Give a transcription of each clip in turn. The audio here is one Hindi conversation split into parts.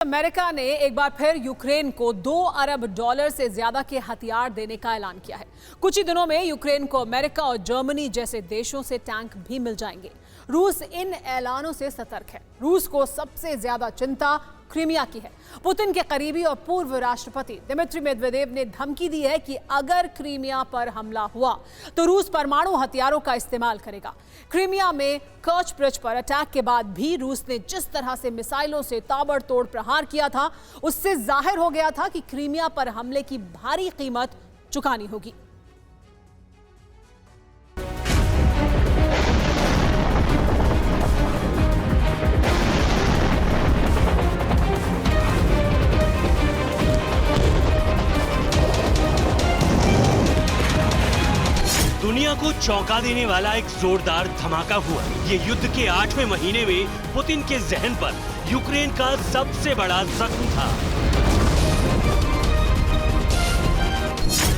अमेरिका ने एक बार फिर यूक्रेन को $2 अरब से ज्यादा के हथियार देने का ऐलान किया है। कुछ ही दिनों में यूक्रेन को अमेरिका और जर्मनी जैसे देशों से टैंक भी मिल जाएंगे। रूस इन ऐलानों से सतर्क है। रूस को सबसे ज्यादा चिंता क्रीमिया की है। पुतिन के करीबी और पूर्व राष्ट्रपति दिमित्री मेदवेदेव ने धमकी दी है कि अगर क्रीमिया पर हमला हुआ तो रूस परमाणु हथियारों का इस्तेमाल करेगा। क्रीमिया में कर्च ब्रिज पर अटैक के बाद भी रूस ने जिस तरह से मिसाइलों से ताबड़तोड़ प्रहार किया था, उससे जाहिर हो गया था कि क्रीमिया पर हमले की भारी कीमत चुकानी होगी। दुनिया को चौंका देने वाला एक जोरदार धमाका हुआ। ये युद्ध के 8वें महीने में पुतिन के जहन पर यूक्रेन का सबसे बड़ा जख्म था।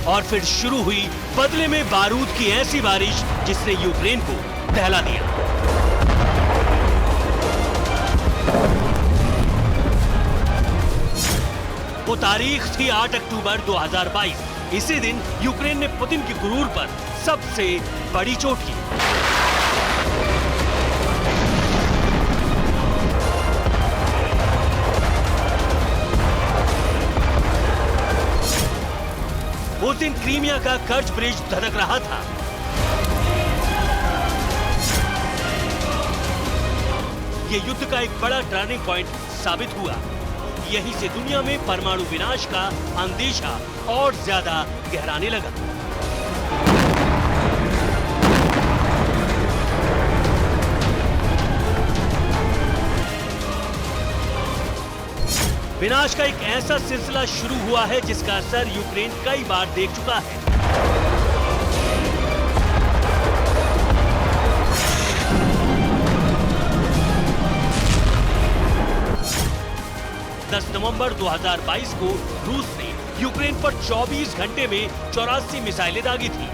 और फिर शुरू हुई बदले में बारूद की ऐसी बारिश जिसने यूक्रेन को दहला दिया। वो तारीख थी 8 अक्टूबर 2022। इसी दिन यूक्रेन ने पुतिन के गुरूर पर सबसे बड़ी चोट की। उस दिन क्रीमिया का कर्च ब्रिज धधक रहा था। यह युद्ध का एक बड़ा टर्निंग पॉइंट साबित हुआ। यहीं से दुनिया में परमाणु विनाश का अंदेशा और ज्यादा गहराने लगा। विनाश का एक ऐसा सिलसिला शुरू हुआ है जिसका असर यूक्रेन कई बार देख चुका है। नवंबर 2022 को रूस ने यूक्रेन पर 24 घंटे में 84 मिसाइलें दागी थी।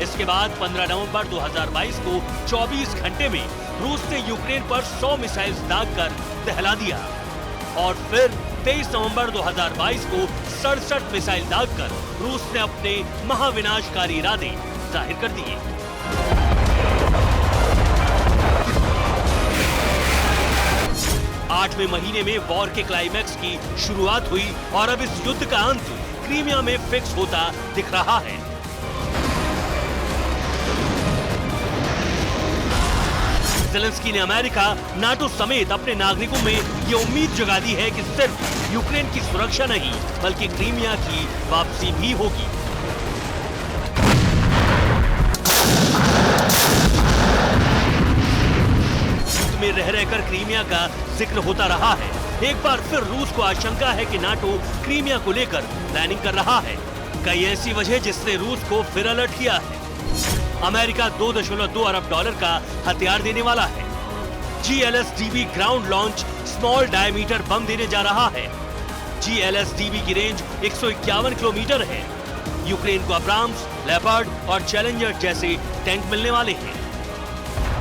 इसके बाद 15 नवंबर 2022 को 24 घंटे में रूस ने यूक्रेन पर 100 मिसाइल्स दागकर दहला दिया। और फिर 23 नवंबर 2022 को 67 मिसाइल दागकर रूस ने अपने महाविनाशकारी इरादे जाहिर कर दिए। आठवें महीने में वॉर के क्लाइमैक्स की शुरुआत हुई और अब इस युद्ध का अंत क्रीमिया में फिक्स होता दिख रहा है। ज़ेलेंस्की ने अमेरिका, नाटो समेत अपने नागरिकों में ये उम्मीद जगा दी है कि सिर्फ यूक्रेन की सुरक्षा नहीं बल्कि क्रीमिया की वापसी भी होगी। में रह रहकर क्रीमिया का जिक्र होता रहा है। एक बार फिर रूस को आशंका है कि नाटो क्रीमिया को लेकर प्लानिंग कर रहा है। कई ऐसी वजह जिसने रूस को फिर अलर्ट किया है। अमेरिका $2.2 अरब का हथियार देने वाला है। GLSDB ground launch small diameter bomb देने जा रहा है। GLSDB की रेंज 151 किलोमीटर है। यूक्रेन को अब्राम्स, लेपर्ड और चैलेंजर जैसे टैंक मिलने वाले हैं।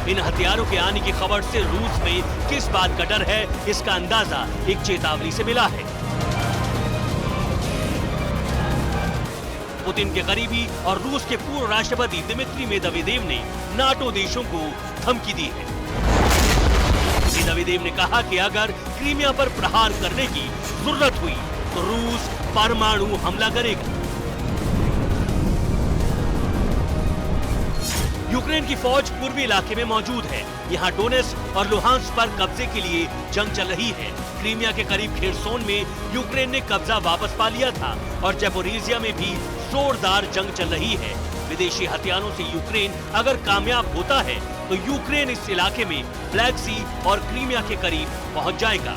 इन हथियारों के आने की खबर से रूस में किस बात का डर है, इसका अंदाजा एक चेतावनी से मिला है। पुतिन के करीबी और रूस के पूर्व राष्ट्रपति दिमित्री मेदवेदेव ने नाटो देशों को धमकी दी है। मेदवेदेव ने कहा कि अगर क्रीमिया पर प्रहार करने की जरूरत हुई तो रूस परमाणु हमला करेगा। यूक्रेन की फौज पूर्वी इलाके में मौजूद है। यहाँ डोनेट्स्क और लुहांस्क पर कब्जे के लिए जंग चल रही है। क्रीमिया के करीब खेरसोन में यूक्रेन ने कब्जा वापस पा लिया था और ज़ैपोरिज़िया में भी जोरदार जंग चल रही है। विदेशी हथियारों से यूक्रेन अगर कामयाब होता है तो यूक्रेन इस इलाके में ब्लैक सी और क्रीमिया के करीब पहुंच जाएगा।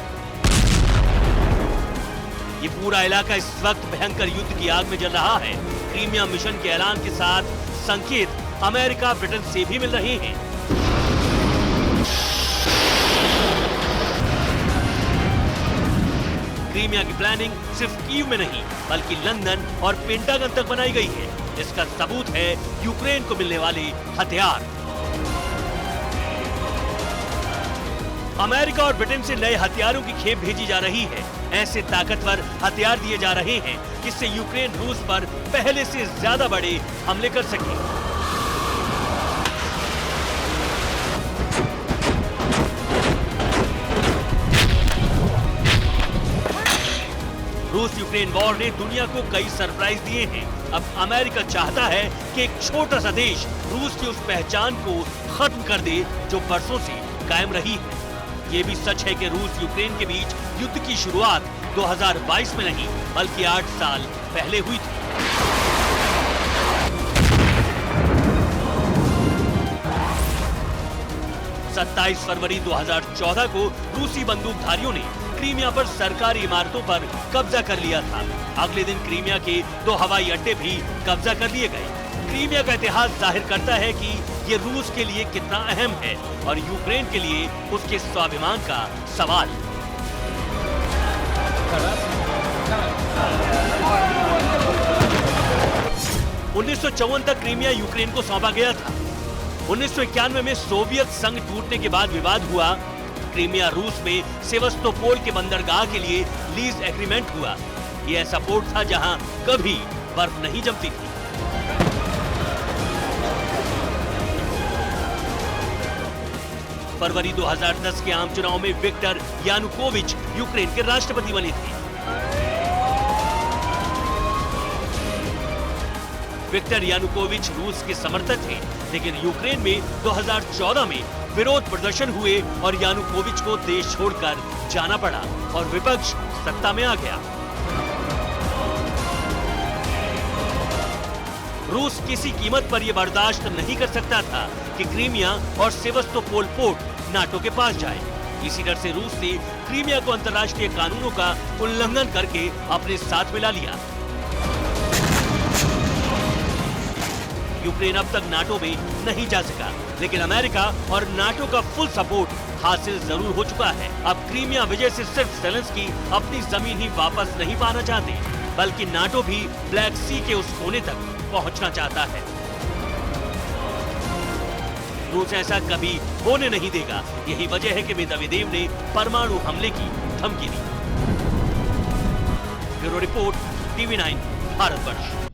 ये पूरा इलाका इस वक्त भयंकर युद्ध की आग में जल रहा है। क्रीमिया मिशन के ऐलान के साथ संकेत अमेरिका, ब्रिटेन से भी मिल रहे हैं। क्रीमिया की प्लानिंग सिर्फ कीव में नहीं बल्कि लंदन और पेंटागन तक बनाई गई है। इसका सबूत है यूक्रेन को मिलने वाले हथियार। अमेरिका और ब्रिटेन से नए हथियारों की खेप भेजी जा रही है। ऐसे ताकतवर हथियार दिए जा रहे हैं जिससे यूक्रेन रूस पर पहले से ज्यादा बड़े हमले कर सके। रूस यूक्रेन वॉर ने दुनिया को कई सरप्राइज दिए हैं। अब अमेरिका चाहता है कि एक छोटा सा देश रूस की उस पहचान को खत्म कर दे जो बरसों से कायम रही है। ये भी सच है कि रूस यूक्रेन के बीच युद्ध की शुरुआत 2022 में नहीं बल्कि 8 साल पहले हुई थी। सत्ताईस फरवरी 2014 को रूसी बंदूकधारियों ने क्रीमिया पर सरकारी इमारतों पर कब्जा कर लिया था। अगले दिन क्रीमिया के 2 हवाई अड्डे भी कब्जा कर लिए गए। क्रीमिया का इतिहास जाहिर करता है कि ये रूस के लिए कितना अहम है और यूक्रेन के लिए उसके स्वाभिमान का सवाल। उन्नीस तक क्रीमिया यूक्रेन को सौंपा गया था। 1991 में सोवियत संघ टूटने के बाद विवाद हुआ। क्रीमिया रूस में सेवस्तोपोल के बंदरगाह के लिए लीज एग्रीमेंट हुआ। ये ऐसा पोर्ट था जहां कभी बर्फ नहीं जमती थी। फरवरी 2010 के आम चुनाव में विक्टर यानुकोविच यूक्रेन के राष्ट्रपति बने थे। विक्टर यानुकोविच रूस के समर्थक थे, लेकिन यूक्रेन में 2014 में विरोध प्रदर्शन हुए और यानुकोविच को देश छोड़कर जाना पड़ा और विपक्ष सत्ता में आ गया। रूस किसी कीमत पर यह बर्दाश्त नहीं कर सकता था कि क्रीमिया और सेवस्तोपोल पोर्ट नाटो के पास जाए। इसी डर से रूस ने क्रीमिया को अंतर्राष्ट्रीय कानूनों का उल्लंघन करके अपने साथ मिला लिया। यूक्रेन अब तक नाटो में नहीं जा सका, लेकिन अमेरिका और नाटो का फुल सपोर्ट हासिल जरूर हो चुका है। अब क्रीमिया विजय से सिर्फ ज़ेलेंस्की अपनी जमीन ही वापस नहीं पाना चाहते, बल्कि नाटो भी ब्लैक सी के उस कोने तक पहुंचना चाहता है। रूस ऐसा कभी होने नहीं देगा। यही वजह है कि मेदवेदेव ने परमाणु हमले की धमकी दी। Bureau report, TV9 Bharatvarsh.